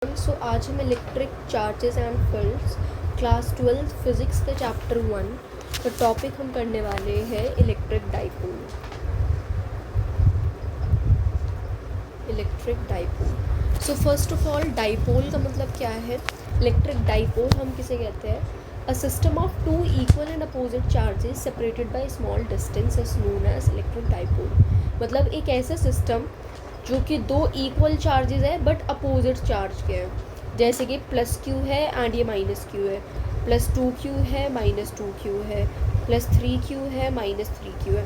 सो आज हम electric charges and fields class 12 physics के चैप्टर 1 का टॉपिक हम करने वाले हैं electric dipole. So first of all dipole का मतलब क्या है। इलेक्ट्रिक डाइपोल हम किसे कहते हैं? A system of two equal and opposite charges separated by small distance is known as electric dipole. मतलब एक ऐसा सिस्टम जो कि दो इक्वल चार्जेस है बट अपोजिट चार्ज के हैं, जैसे कि प्लस क्यू है एंड ये माइनस क्यू है, प्लस 2q है माइनस 2q है, प्लस 3q है माइनस 3q है,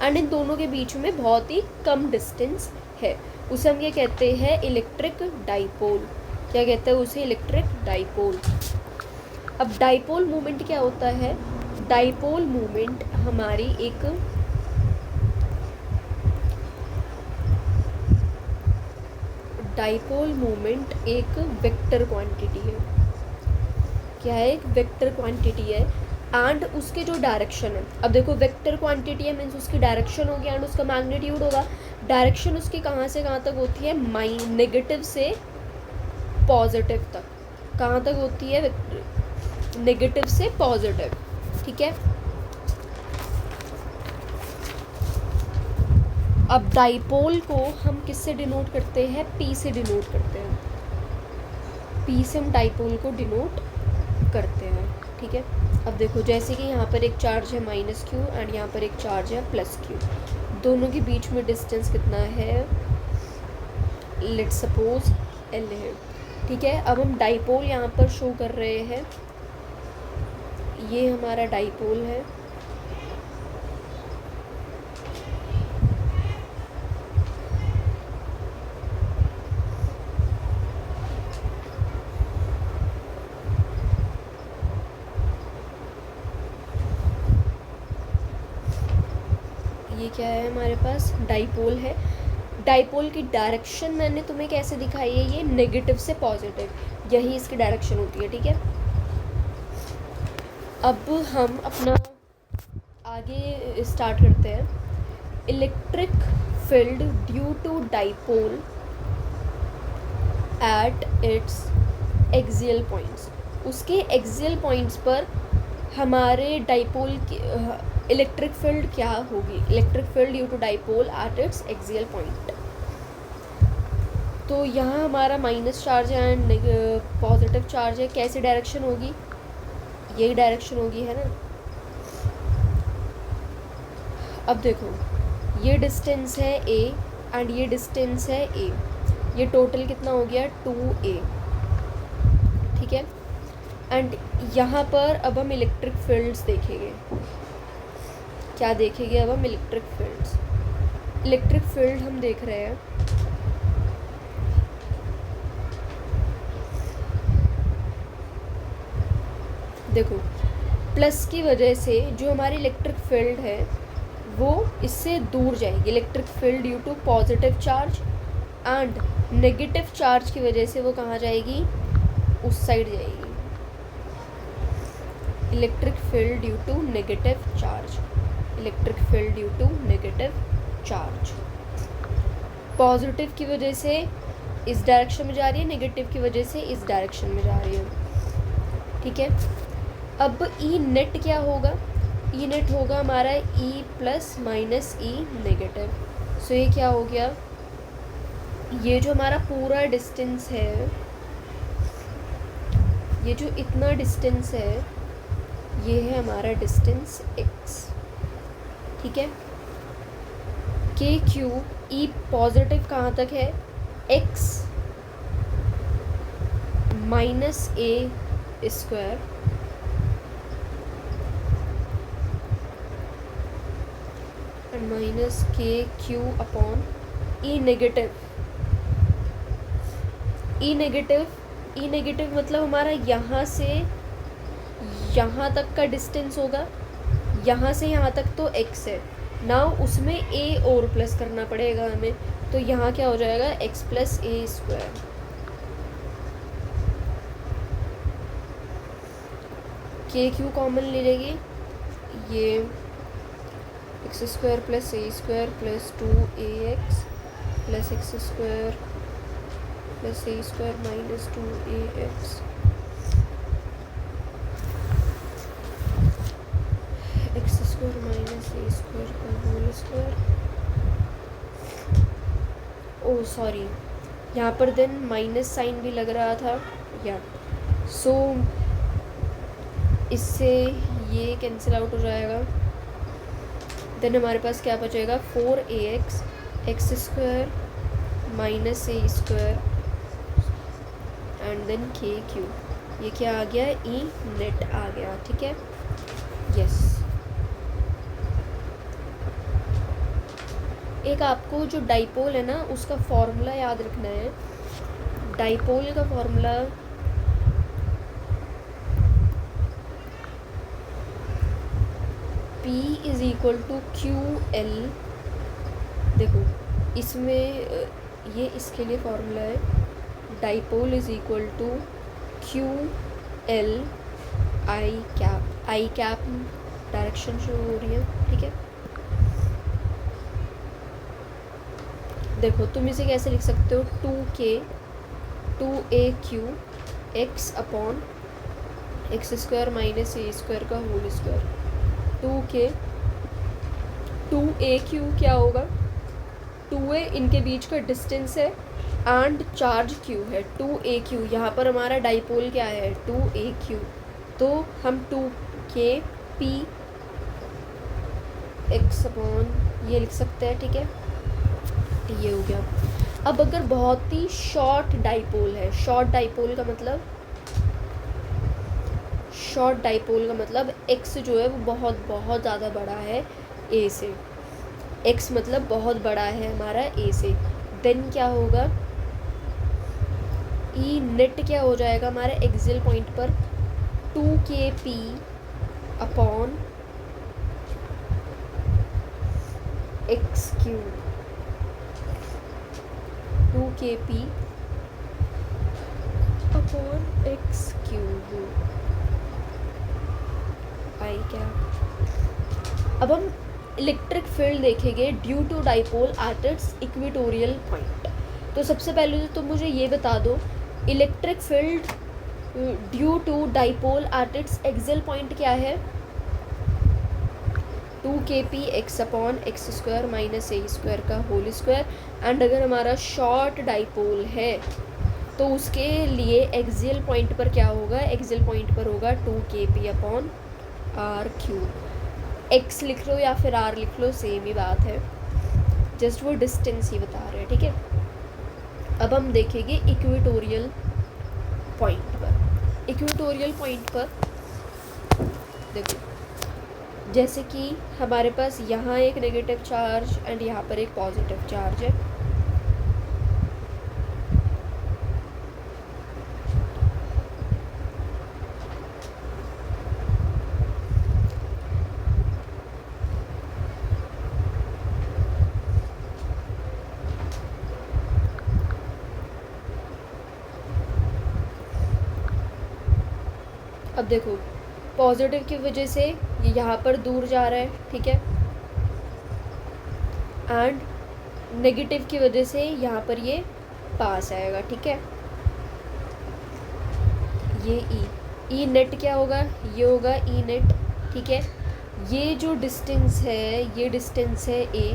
एंड इन दोनों के बीच में बहुत ही कम डिस्टेंस है। उसे हम ये कहते हैं इलेक्ट्रिक डाइपोल। क्या कहते हैं उसे? Electric dipole. अब डाइपोल मोमेंट क्या होता है? डाइपोल मोमेंट हमारी एक डाइपोल मोमेंट एक वेक्टर क्वांटिटी है। क्या है? एक वेक्टर क्वांटिटी है एंड उसके जो डायरेक्शन है, अब देखो वेक्टर क्वांटिटी है मीन्स उसकी डायरेक्शन होगी एंड उसका मैग्नीट्यूड होगा। डायरेक्शन उसकी कहाँ से कहाँ तक होती है? नेगेटिव से पॉजिटिव तक। कहाँ तक होती है? नेगेटिव से पॉजिटिव। ठीक है। अब डाइपोल को हम किससे डिनोट करते हैं? P से डिनोट करते हैं। P से हम डाइपोल को डिनोट करते हैं। ठीक है। अब देखो जैसे कि यहाँ पर एक चार्ज है माइनस क्यू एंड यहाँ पर एक चार्ज है प्लस क्यू। दोनों के बीच में डिस्टेंस कितना है? लेट्स सपोज L है। ठीक है। अब हम डाइपोल यहाँ पर शो कर रहे हैं। ये हमारा डाइपोल है। ये क्या है? हमारे पास डाइपोल है। डाइपोल की डायरेक्शन मैंने तुम्हें कैसे दिखाई है? ये नेगेटिव से पॉजिटिव, यही इसकी डायरेक्शन होती है। ठीक है। अब हम अपना आगे स्टार्ट करते हैं। Electric field due to dipole at its axial points. उसके एक्सियल पॉइंट्स पर हमारे डाइपोल की इलेक्ट्रिक फील्ड क्या होगी? Electric field due to dipole at its axial point. तो यहाँ हमारा माइनस चार्ज है एंड पॉजिटिव चार्ज है। कैसी डायरेक्शन होगी? यही डायरेक्शन होगी, है ना। अब देखो ये डिस्टेंस है a एंड ये डिस्टेंस है a। ये टोटल कितना हो गया? 2a। ठीक है। एंड यहाँ पर अब हम इलेक्ट्रिक फील्ड्स देखेंगे। क्या देखेंगे अब हम? इलेक्ट्रिक फील्ड हम देख रहे हैं। देखो प्लस की वजह से जो हमारी इलेक्ट्रिक फील्ड है वो इससे दूर जाएगी। Electric field due to positive charge and negative charge की वजह से वो कहाँ जाएगी? उस साइड जाएगी। Electric field due to negative charge. Electric field due to negative charge. Positive की वजह से इस डायरेक्शन में जा रही है, नेगेटिव की वजह से इस डायरेक्शन में जा रही है। ठीक है। अब ई नेट क्या होगा? ई नेट होगा हमारा ई प्लस माइनस ई नेगेटिव। सो ये क्या हो गया? ये जो हमारा पूरा डिस्टेंस है, ये जो इतना डिस्टेंस है, ये है हमारा डिस्टेंस x। ठीक है। के क्यू ई पॉजिटिव कहाँ तक है? x minus a square and minus के क्यू अपॉन ई नेगेटिव। ई नेगेटिव मतलब हमारा यहाँ से यहाँ तक का डिस्टेंस होगा। यहाँ से यहाँ तक तो x है ना, उसमें a और प्लस करना पड़ेगा हमें। तो यहाँ क्या हो जाएगा? x plus a square. K Q common ले लेगी, ये x square plus a square plus 2ax plus x square plus a square minus 2ax x square minus a square का होल स्क्वायर। ओ सॉरी, यहाँ पर then minus sign भी लग रहा था या सो इससे ये कैंसिल आउट हो जाएगा। देन हमारे पास क्या बचेगा 4ax x square minus a square and then k q. ये क्या आ गया, ई नेट आ गया, ठीक है। यस, एक आपको जो डाइपोल है ना उसका फॉर्मूला याद रखना है। डाइपोल का formula P is equal to q l. देखो इसमें ये इसके लिए फॉर्मूला है, dipole is equal to q l i cap. I cap direction show हो रही है, ठीक है। देखो तुम इसे कैसे लिख सकते हो, 2a q x upon x square minus a square का होल स्क्वायर। 2a क्यू क्या होगा, 2a इनके बीच का डिस्टेंस है एंड चार्ज q है। 2a क्यू यहाँ पर हमारा डाइपोल क्या है 2a क्यू, तो हम 2kp एक्स अपॉन ये लिख सकते हैं, ठीक है। ये हो गया। अब अगर बहुत ही शॉर्ट डाइपोल है, शॉर्ट डाइपोल का मतलब x जो है वो बहुत बहुत ज़्यादा बड़ा है a से, x मतलब बहुत बड़ा है हमारा a से, देन क्या होगा ई नेट क्या हो जाएगा हमारे एक्सियल पॉइंट पर 2kp upon x cube, 2kp upon x cube आई क्या। अब हम इलेक्ट्रिक फील्ड देखेंगे due to dipole at its equatorial point. तो सबसे पहले तो तुम मुझे ये बता दो, electric field due to dipole at its axial point क्या है, 2kp x upon x square minus a square का होल स्क्वायर। एंड अगर हमारा शॉर्ट डाइपोल है तो उसके लिए एक्सियल पॉइंट पर क्या होगा, एक्सियल पॉइंट पर होगा 2kp upon r cube. X लिख लो या फिर आर लिख लो, सेम ही बात है, जस्ट वो डिस्टेंस ही बता रहे हैं, ठीक है। अब हम देखेंगे इक्वेटोरियल पॉइंट पर। इक्वेटोरियल पॉइंट पर देखो, जैसे कि हमारे पास यहाँ एक नेगेटिव चार्ज एंड यहाँ पर एक पॉजिटिव चार्ज है। अब देखो पॉजिटिव की वजह से ये यहाँ पर दूर जा रहा है, ठीक है, एंड नेगेटिव की वजह से यहाँ पर ये पास आएगा, ठीक है। ये ई नेट क्या होगा, ये होगा ई नेट, ठीक है। ये जो डिस्टेंस है ये डिस्टेंस है ए,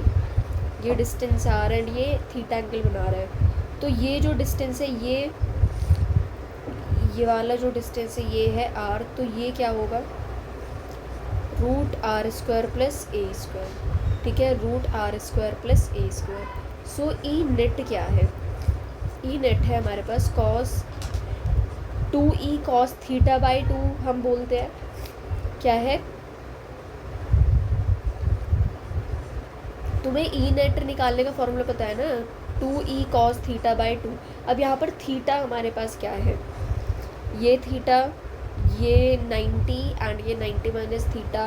ये डिस्टेंस आर एंड ये थीटा एंगल बना रहा है। तो ये जो डिस्टेंस है ये वाला जो डिस्टेंस है ये है आर, तो ये क्या होगा root r square plus a square, ठीक है, root r square plus a square. So E net क्या है, ई नेट है हमारे पास cos 2e cos theta by 2 हम बोलते हैं, क्या है, तुम्हें ई नेट निकालने का फॉर्मूला पता है ना, 2e कॉस थीटा बाई 2। अब यहाँ पर थीटा हमारे पास क्या है, ये थीटा, ये 90 एंड ये 90 माइनस थीटा,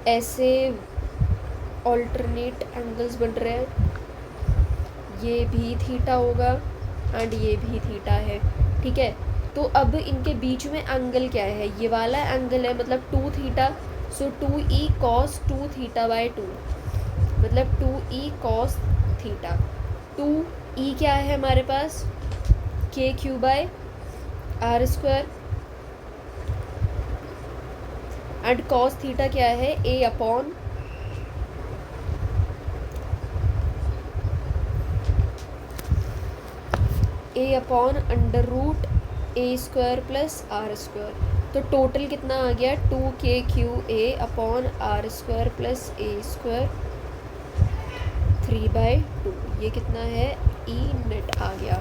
ऐसे ऑल्टरनेट एंगल्स बन रहे हैं, ये भी थीटा होगा एंड ये भी थीटा है, ठीक है। तो अब इनके बीच में एंगल क्या है, ये वाला एंगल है मतलब 2 theta, so 2e cos 2 theta by 2 मतलब 2e cos थीटा। 2e क्या है हमारे पास, k q by r square, and cos theta क्या है, a upon under root a square plus r square. तो टोटल कितना आ गया, 2k/a upon r square plus a square 3/2। ये कितना है, ई नेट आ गया।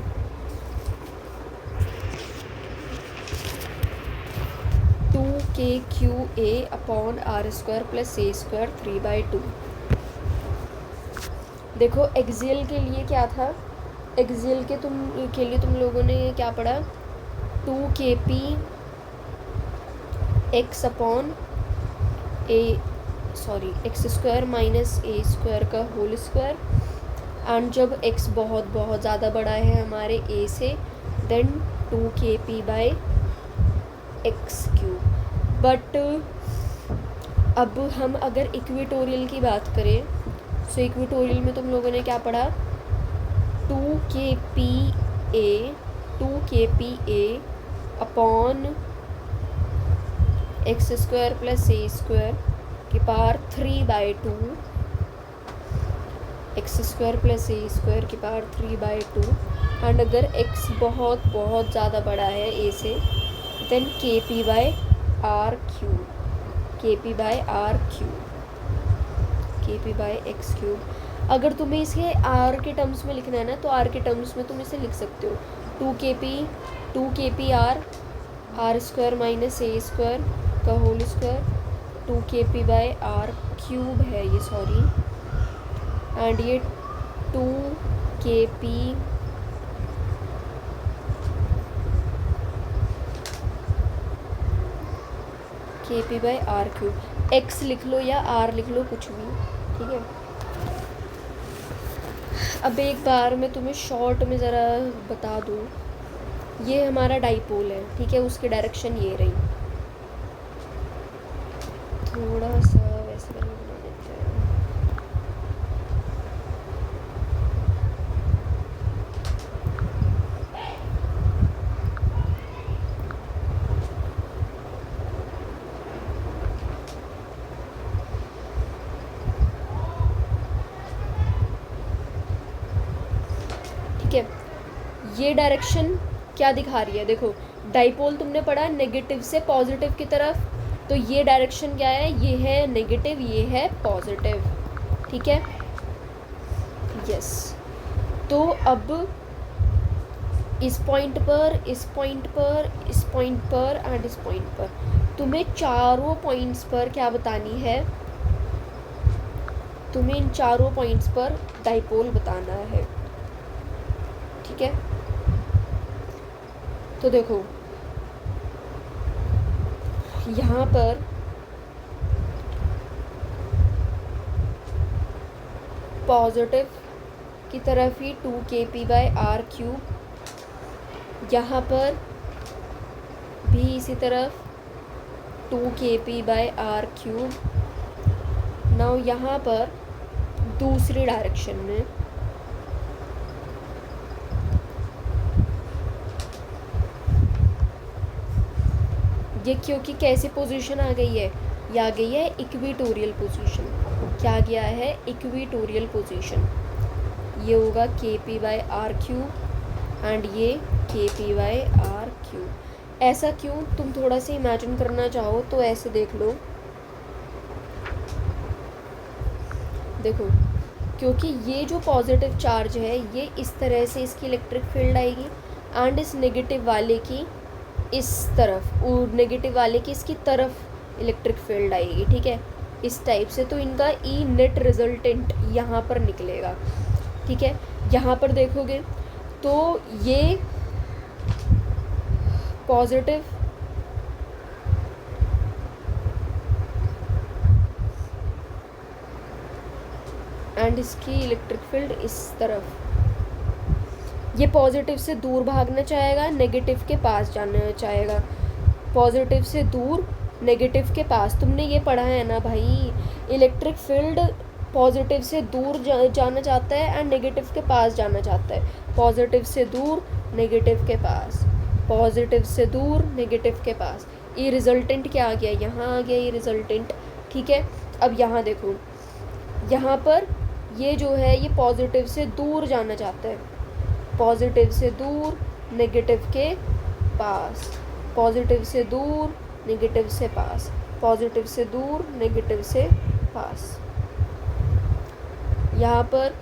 Two k q a upon r square plus a square 3/2। देखो एक्सियल के लिए क्या था, एक्सियल के लिए तुम लोगों ने क्या पढ़ा, 2kp x upon x square minus a square का होल स्क्वायर, एंड जब x बहुत बहुत ज़्यादा बड़ा है हमारे a से, then 2kp by x cube. But अब हम अगर इक्वेटोरियल की बात करें, सो इक्वेटोरियल में तुम लोगों ने क्या पढ़ा, 2kpa upon x square plus a square की power 3/2, x square plus a square की पावर 3/2। एंड अगर x बहुत बहुत ज़्यादा बड़ा है a से, then kp by r cube, kp by r cube, kp by x cube. अगर तुम्हें इसे r के टर्म्स में लिखना है ना, तो r के टर्म्स में तुम इसे लिख सकते हो 2kp r square minus a square का whole square, 2kp by r cube है ये, सॉरी, एंड ये 2kp by r cube. x लिख लो या r लिख लो, कुछ भी, ठीक है। अब एक बार मैं तुम्हें शॉर्ट में ज़रा बता दूँ, ये हमारा डाइपोल है, ठीक है, उसकी डायरेक्शन ये रही। थोड़ा सा वैसे बना देते हैं, ठीक है। ये डायरेक्शन क्या दिखा रही है, देखो डाइपोल तुमने पढ़ा नेगेटिव से पॉजिटिव की तरफ, तो ये डायरेक्शन क्या है, ये है नेगेटिव, ये है पॉजिटिव, ठीक है, यस। तो अब इस पॉइंट पर, इस पॉइंट पर, इस पॉइंट पर एंड इस पॉइंट पर, तुम्हें चारों पॉइंट्स पर क्या बतानी है, तुम्हें इन चारों पॉइंट्स पर डाइपोल बताना है, ठीक है। तो देखो यहाँ पर पॉजिटिव की तरफ ही 2kp बाय आर क्यूब, यहाँ पर भी इसी तरफ 2kp by r cube. Now यहाँ पर दूसरी डायरेक्शन में ये क्योंकि कैसी पोजीशन आ गई है, ये आ गई है इक्वेटोरियल पोजीशन। क्या गया है, इक्वेटोरियल पोजीशन। ये होगा kp by r cube and ये kp बाय आर क्यूब। ऐसा क्यों, तुम थोड़ा सा इमेजिन करना चाहो तो ऐसे देख लो, देखो क्योंकि ये जो पॉजिटिव चार्ज है ये इस तरह से इसकी इलेक्ट्रिक फील्ड आएगी, एंड इस नेगेटिव वाले की इस तरफ, नेगेटिव वाले की इसकी तरफ इलेक्ट्रिक फील्ड आएगी, ठीक है, इस टाइप से। तो इनका ई नेट रिजल्टेंट यहाँ पर निकलेगा, ठीक है। यहाँ पर देखोगे तो ये पॉजिटिव एंड इसकी इलेक्ट्रिक फील्ड इस तरफ, ये पॉजिटिव से दूर भागना चाहेगा, नेगेटिव के पास जाना चाहेगा, पॉजिटिव से दूर नेगेटिव के पास। तुमने ये पढ़ा है ना भाई, इलेक्ट्रिक फील्ड पॉजिटिव से दूर जाना चाहता है एंड नेगेटिव के पास जाना चाहता है। पॉजिटिव से दूर, नेगेटिव के पास, पॉजिटिव से दूर, नेगेटिव के पास। ये रिजल्टेंट क्या आ गया, यहाँ आ गया ये रिजल्टेंट, ठीक है। अब यहाँ देखो, यहाँ पर ये जो है ये पॉजिटिव से दूर जाना चाहता है, पॉजिटिव से दूर, नेगेटिव के पास, पॉजिटिव से दूर, नेगेटिव से पास, पॉजिटिव से दूर, नेगेटिव से पास। यहाँ पर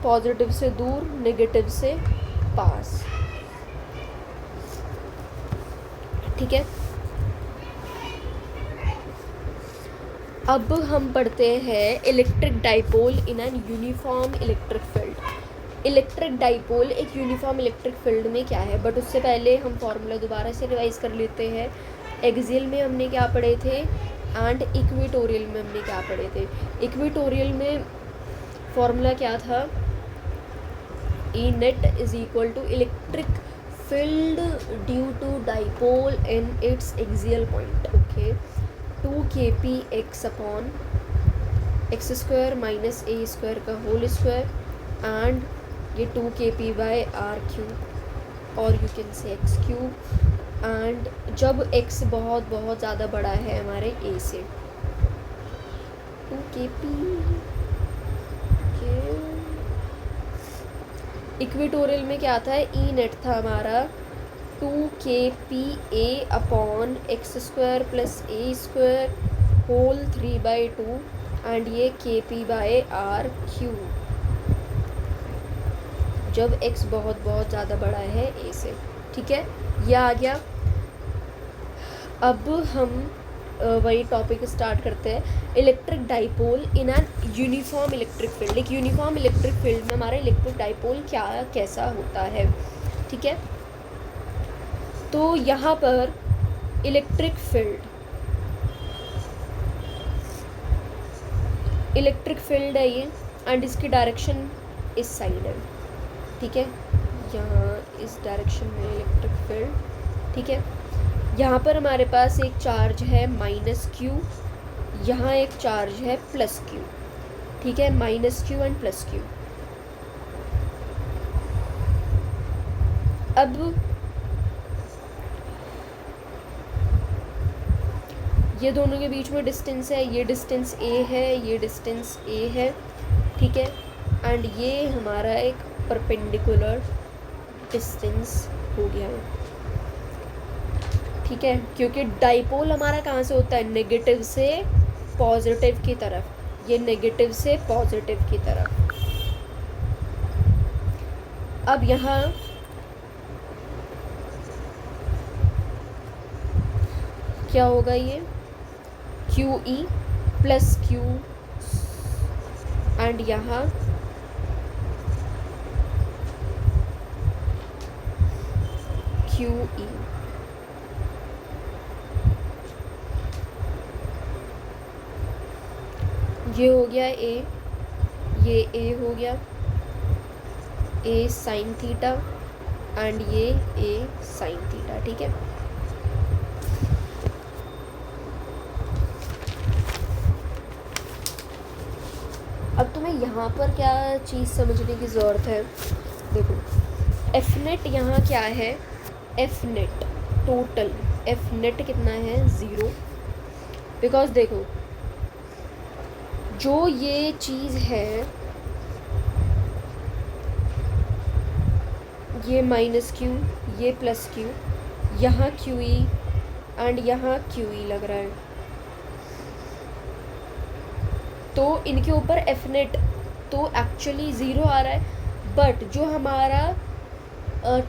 पॉजिटिव से दूर, नेगेटिव से पास, ठीक है। अब हम पढ़ते हैं electric dipole in an uniform electric field. Electric dipole एक यूनिफॉर्म इलेक्ट्रिक फील्ड में क्या है, बट उससे पहले हम फॉर्मूला दोबारा से रिवाइज कर लेते हैं। एक्सियल में हमने क्या पढ़े थे एंड इक्वेटोरियल में हमने क्या पढ़े थे। इक्वेटोरियल में फॉर्मूला क्या था, E net is equal to electric field due to dipole in its axial point, okay, 2kp x upon x square minus a square का होल स्क्वायर एंड ये 2kp बाय आर क्यूब और you can say x cube. And जब x बहुत बहुत ज़्यादा बड़ा है हमारे a से, 2kp के इक्वेटोरियल में क्या था, ई नेट था हमारा 2kpa upon x square plus a square whole 3/2 and ये kp बाय आर क्यूब, जब x बहुत बहुत ज़्यादा बड़ा है a से, ठीक है, यह आ गया। अब हम वही टॉपिक स्टार्ट करते हैं, electric dipole in an uniform electric field. एक यूनिफॉर्म इलेक्ट्रिक फील्ड में हमारा इलेक्ट्रिक डाइपोल कैसा होता है, ठीक है। तो यहाँ पर इलेक्ट्रिक फील्ड है ये एंड इसकी डायरेक्शन इस साइड है, ठीक है, यहाँ इस डायरेक्शन में इलेक्ट्रिक फील्ड, ठीक है। यहाँ पर हमारे पास एक चार्ज है -q, यहाँ एक चार्ज है +q, ठीक है, -q एंड +q। अब ये दोनों के बीच में डिस्टेंस है, ये डिस्टेंस a है, ये डिस्टेंस a है, ठीक है, एंड ये हमारा एक परपेंडिकुलर डिस्टेंस हो गया है, ठीक है, क्योंकि डाइपोल हमारा कहाँ से होता है, नेगेटिव से पॉजिटिव की तरफ, ये नेगेटिव से पॉजिटिव की तरफ। अब यहाँ क्या होगा, ये QE प्लस Q एंड यहाँ QE, ये हो गया A, ये A हो गया, A साइन थीटा एंड ये A साइन थीटा, ठीक है। अब तुम्हें यहाँ पर क्या चीज़ समझने की ज़रूरत है, देखो एफ नेट यहाँ क्या है, F net total, F net कितना है 0, बिकॉज देखो जो ये चीज़ है ये -q, ये +q, यहाँ QE एंड यहाँ QE लग रहा है, तो इनके ऊपर एफ नेट तो एक्चुअली 0 आ रहा है, बट जो हमारा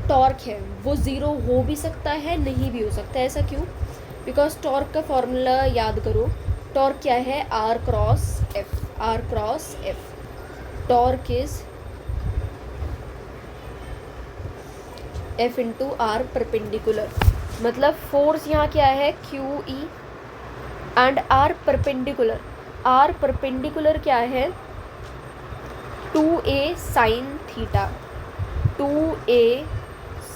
टॉर्क है वो 0 हो भी सकता है, नहीं भी हो सकता है। ऐसा क्यों? बिकॉज टॉर्क का फॉर्मूला याद करो, टॉर्क क्या है, r cross F, torque is F into r perpendicular, मतलब फोर्स यहाँ क्या है QE and r perpendicular, r perpendicular क्या है 2a sine theta, 2a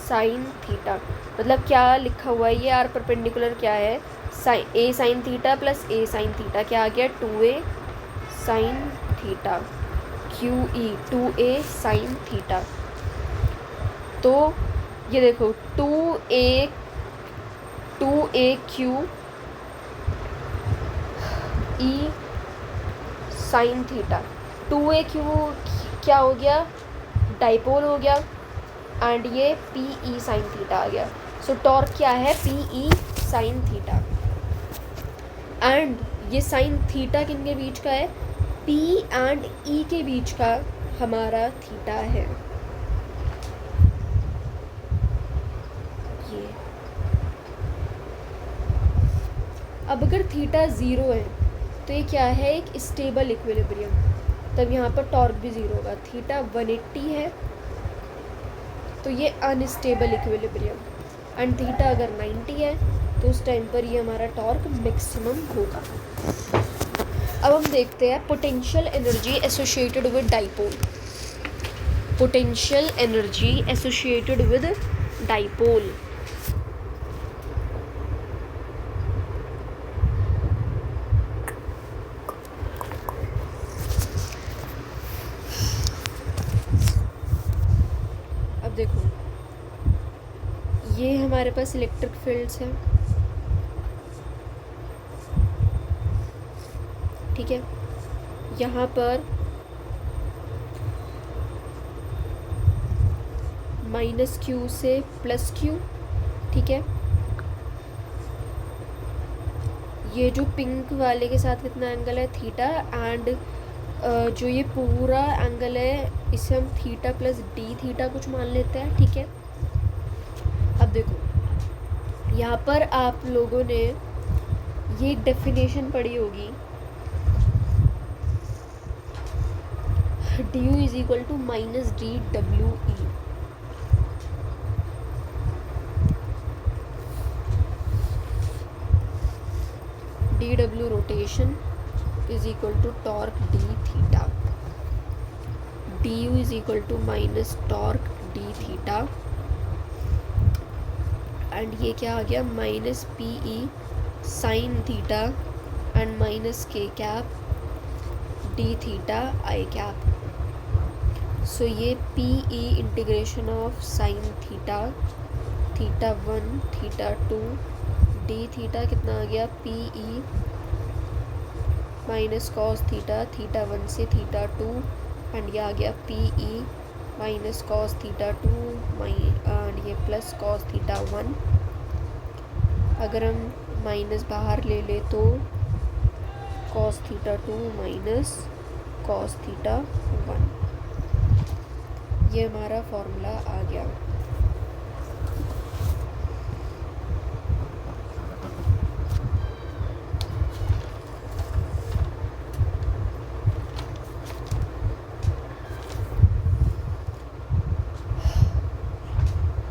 sine theta, मतलब क्या लिखा हुआ है ये आर परपेंडिकुलर क्या है, a sine theta plus a sine theta, क्या आ गया 2a sine theta, QE 2A sine theta. तो ये देखो 2A Q E sine theta, 2A Q क्या हो गया, डाइपोल हो गया, एंड ये PE साइन थीटा आ गया। सो टॉर्क क्या है, PE साइन थीटा, एंड ये साइन थीटा किन के बीच का है, P एंड E के बीच का हमारा थीटा है। ये अब अगर थीटा 0 है तो ये क्या है, एक स्टेबल इक्विलिब्रियम, तब यहाँ पर टॉर्क भी 0 होगा। थीटा 180 है तो ये अनस्टेबल इक्विलिब्रियम, एंड थीटा अगर 90 है तो उस टाइम पर ये हमारा टॉर्क मैक्सिमम होगा। अब हम देखते हैं potential energy associated with dipole. Potential energy associated with dipole. अब देखो ये हमारे पास इलेक्ट्रिक फील्ड्स हैं, ठीक है। यहाँ पर -Q से +Q, ठीक है। ये जो पिंक वाले के साथ कितना एंगल है, थीटा, एंड जो ये पूरा एंगल है इसे हम थीटा प्लस डी थीटा कुछ मान लेते हैं, ठीक है। अब देखो यहाँ पर आप लोगों ने ये एक डेफिनेशन पढ़ी होगी, du is equal to -dWe। dW rotation is equal to torque d theta, du is equal to minus torque d theta, and ये क्या आ गया, -PE sine theta and -K cap d theta I cap. So ये PE integration of sine theta, theta 1 theta 2 d theta कितना आ गया, PE minus cos theta, theta 1 से theta 2, and ये आ गया PE minus cos theta 2 and ये plus cos theta 1। अगर हम माइनस बाहर ले ले तो cos theta 2 minus cos theta 1, ये हमारा फॉर्मूला आ गया।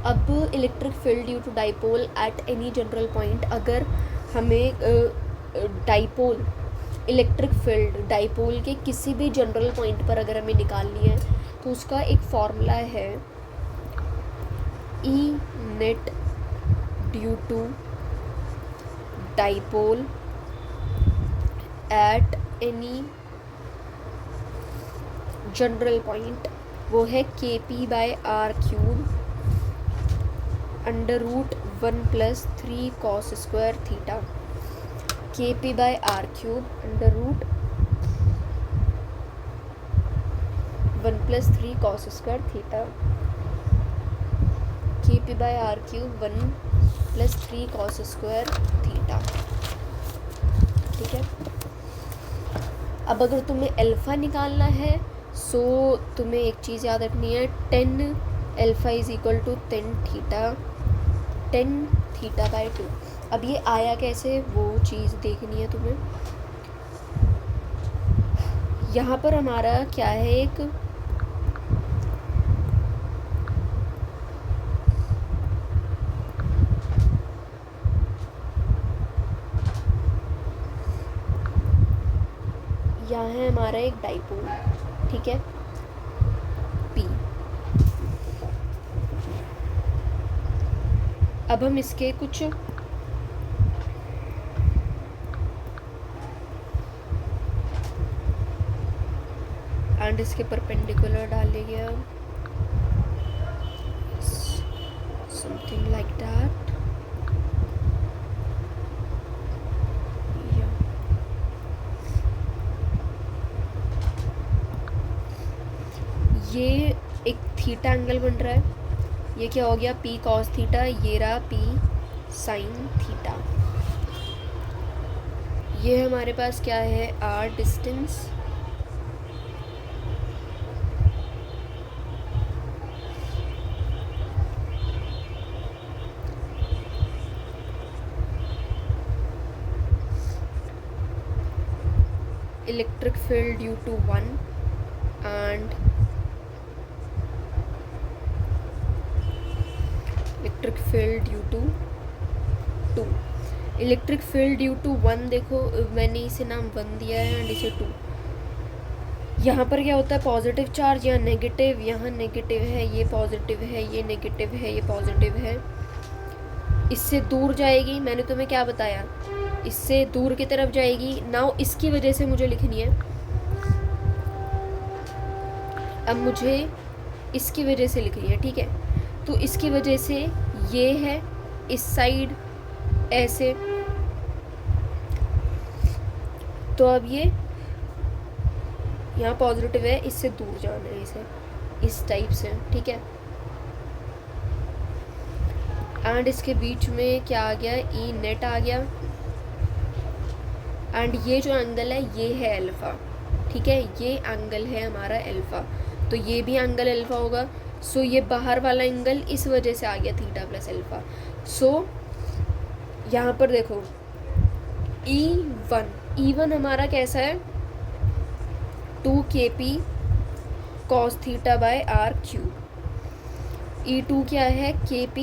अब electric field due to dipole at any general point, अगर हमें डाइपोल इलेक्ट्रिक फील्ड डाइपोल के किसी भी जनरल पॉइंट पर अगर हमें निकालनी है तो उसका एक फॉर्मूला है, E net due to dipole at any general point, वो है KP/r³ √1 + 3 cos square theta. KP/r³ √1 + 3 cos square theta, KP/r³ 1 + 3 cos square theta, ठीक है। अब अगर तुम्हें अल्फ़ा निकालना है सो तुम्हें एक चीज़ याद रखनी है, 10 अल्फ़ा इज इक्वल टू 10 थीटा/2। अब ये आया कैसे वो चीज़ देखनी है तुम्हें। यहाँ पर हमारा क्या है, एक यहाँ है हमारा एक डाइपोल, ठीक है, P। अब हम इसके कुछ एंड इसके परपेंडिकुलर डालेंगे हम समथिंग लाइक दैट। ये एक थीटा एंगल बन रहा है, ये क्या हो गया पी कॉस थीटा, ये रहा पी साइन थीटा। ये हमारे पास क्या है r distance, electric field due to 1 and electric field due to 2। Electric field due to 1 देखो मैंने इसे नाम 1 दिया है एंड इसे 2। यहाँ पर क्या होता है पॉजिटिव चार्ज, यहाँ नेगेटिव, यहाँ नेगेटिव है, ये पॉजिटिव है, ये नेगेटिव है, ये पॉजिटिव है। इससे दूर जाएगी, मैंने तुम्हें क्या बताया, इससे दूर की तरफ जाएगी। नाउ इसकी वजह से मुझे लिखनी है, अब मुझे इसकी वजह से लिखनी है, ठीक है। तो इसकी वजह से ये है इस साइड ऐसे, तो अब ये यहाँ पॉजिटिव है, इससे दूर जाना है, इसे इस टाइप से, ठीक है। एंड इसके बीच में क्या आ गया, ई नेट आ गया। एंड ये जो एंगल है ये है अल्फ़ा, ठीक है, ये एंगल है हमारा अल्फ़ा, तो ये भी एंगल अल्फ़ा होगा। सो ये बाहर वाला एंगल इस वजह से आ गया थीटा प्लस अल्फ़ा। सो यहाँ पर देखो E1 हमारा कैसा है 2kp cos theta by r cube. E2 क्या है kp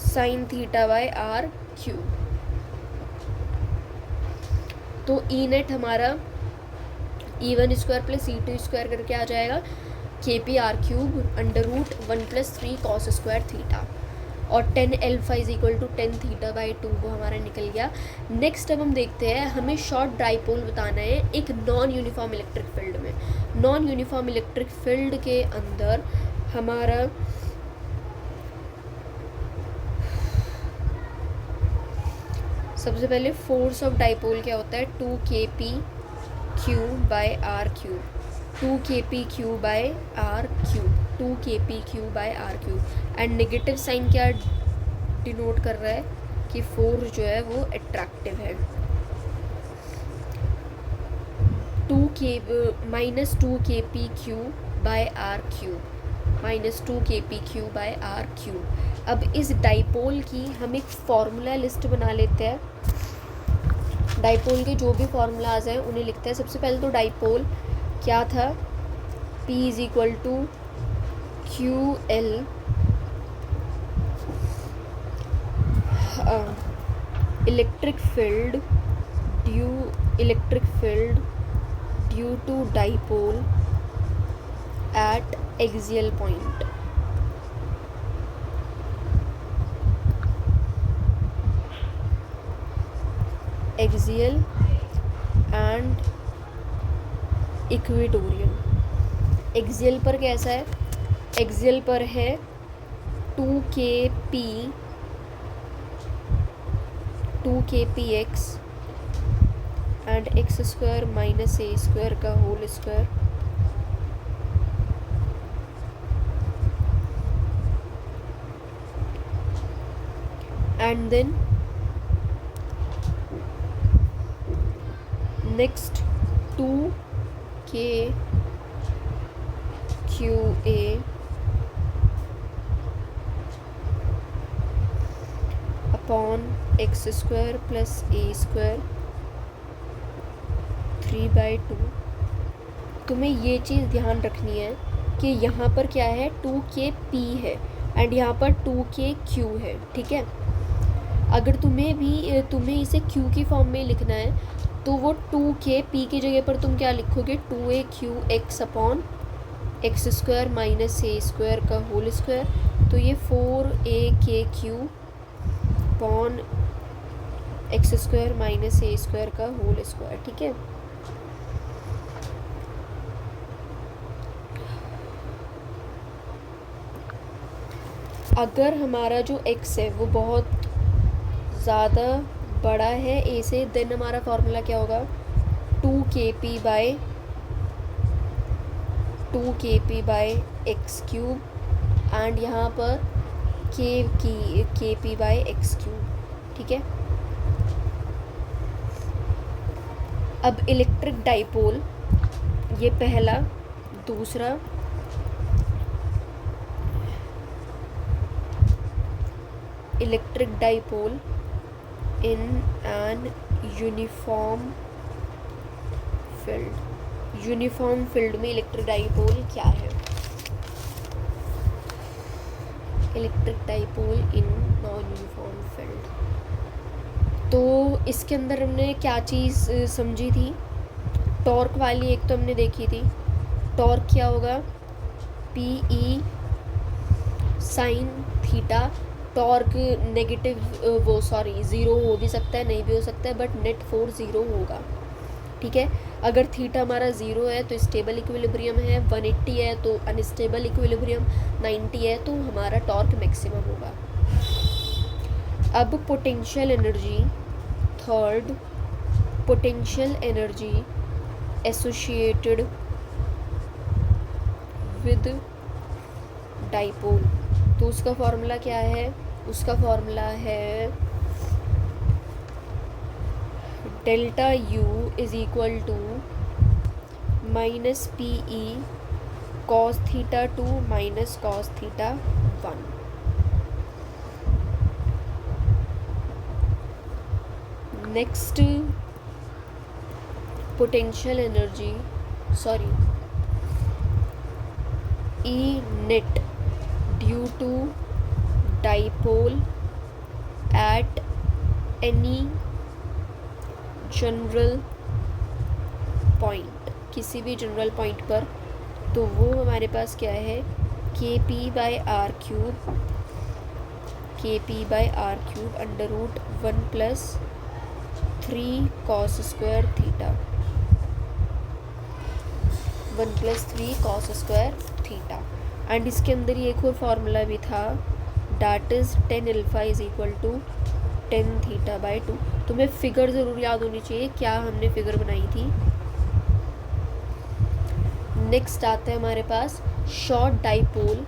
sine theta by r cube. तो ई नेट हमारा E1 square plus E2 square करके आ जाएगा kp r cube under root 1 + 3 cos square theta, और 10 alpha is equal to 10 theta by 2 वो हमारा निकल गया। नेक्स्ट अब हम देखते हैं, हमें शॉर्ट डाइपोल बताना है एक नॉन यूनिफॉर्म इलेक्ट्रिक फील्ड में। नॉन यूनिफॉर्म इलेक्ट्रिक फील्ड के अंदर हमारा सबसे पहले फोर्स ऑफ डाइपोल क्या होता है 2kp q by r cube, 2kp q by r cube, 2kp q by r cube. And negative sign क्या डिनोट कर रहा है कि फोर्स जो है वो अट्रैक्टिव है। Minus 2kp q by r cube, minus 2kp q by r cube. अब इस डाइपोल की हम एक फॉर्मूला लिस्ट बना लेते हैं। डाइपोल के जो भी फॉर्मूलाज हैं उन्हें लिखते हैं। सबसे पहले तो डाइपोल क्या था, P is equal to q l electric field due to dipole at axial point. Axial and equatorial. Axial पर कैसा है, एक्सियल पर है 2kpx and x square minus a square का whole square and then next 2kqa upon x square plus a square 3/2। तुम्हें ये चीज़ ध्यान रखनी है कि यहाँ पर क्या है 2kp है एंड यहाँ पर 2kq है, ठीक है। अगर तुम्हें इसे q की फॉर्म में लिखना है तो वो 2kp की जगह पर तुम क्या लिखोगे 2aqx upon x square minus a square का होल स्क्वायर, तो ये 4aqq upon x square minus a square का होल स्क्वायर, ठीक है। अगर हमारा जो x है वो बहुत ज़्यादा बड़ा है a से, देन हमारा फॉर्मूला क्या होगा, 2kp by x cube, and यहाँ पर kp बाई एक्स क्यूब। ठीक है, अब इलेक्ट्रिक डाइपोल, ये पहला। दूसरा, electric dipole in an uniform field. Uniform field में इलेक्ट्रिक डाइपोल क्या है? Electric dipole in non uniform field. तो इसके अंदर हमने क्या चीज़ समझी थी? टॉर्क वाली एक तो हमने देखी थी। टॉर्क क्या होगा? PE sine theta. Torque negative zero हो भी सकता है, नहीं भी हो सकता है, बट नेट फोर्स ज़ीरो होगा। ठीक है, अगर थीटा हमारा 0 है तो स्टेबल इक्विलिब्रियम है, 180 है तो अनस्टेबल इक्विलिब्रियम, 90 है तो हमारा टॉर्क मैक्सिमम होगा। अब potential energy, third, potential energy associated with dipole. तो उसका फॉर्मूला क्या है? उसका फॉर्मूला है delta U is equal to minus PE cos theta 2 minus cos theta 1। Next, potential energy, E net due to dipole at any general point, किसी भी general point पर, तो वो हमारे पास क्या है? KP by r cube, under root 1 plus 3 cos square theta, 1 plus 3 cos square theta. And इसके अंदर ही एक और फार्मूला भी था, that is ten alpha is equal to ten theta by 2। तुम्हें फिगर ज़रूर याद होनी चाहिए, क्या हमने फिगर बनाई थी। नेक्स्ट आता है हमारे पास short dipole.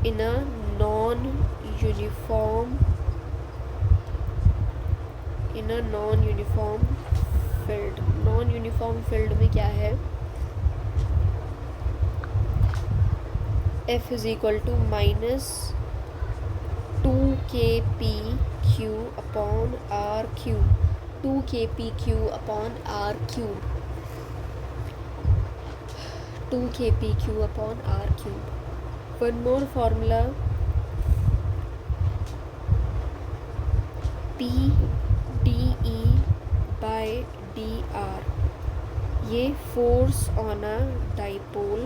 In a non uniform field. Non uniform field में क्या है? F is equal to minus 2kpq upon r cube, 2kpq upon r cube, 2kpq upon r cube. One more formula, PdE by dr, ये force on a dipole.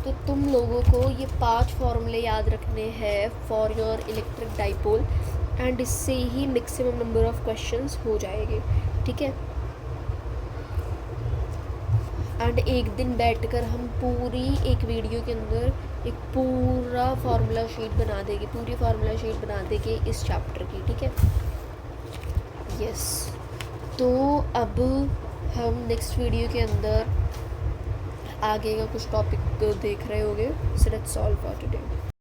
तो तुम लोगों को ये 5 फॉर्मूले याद रखने हैं for your electric dipole, and इससे ही मैक्सिमम नंबर ऑफ क्वेश्चंस हो जाएंगे। ठीक है, एंड एक दिन बैठकर हम पूरी एक वीडियो के अंदर एक पूरा फार्मूला शीट बना देंगे, पूरी फार्मूला शीट बना देंगे इस चैप्टर की। ठीक है, यस। तो अब हम नेक्स्ट वीडियो के अंदर आगे का कुछ टॉपिक देख रहे होंगे। So let's solve for today.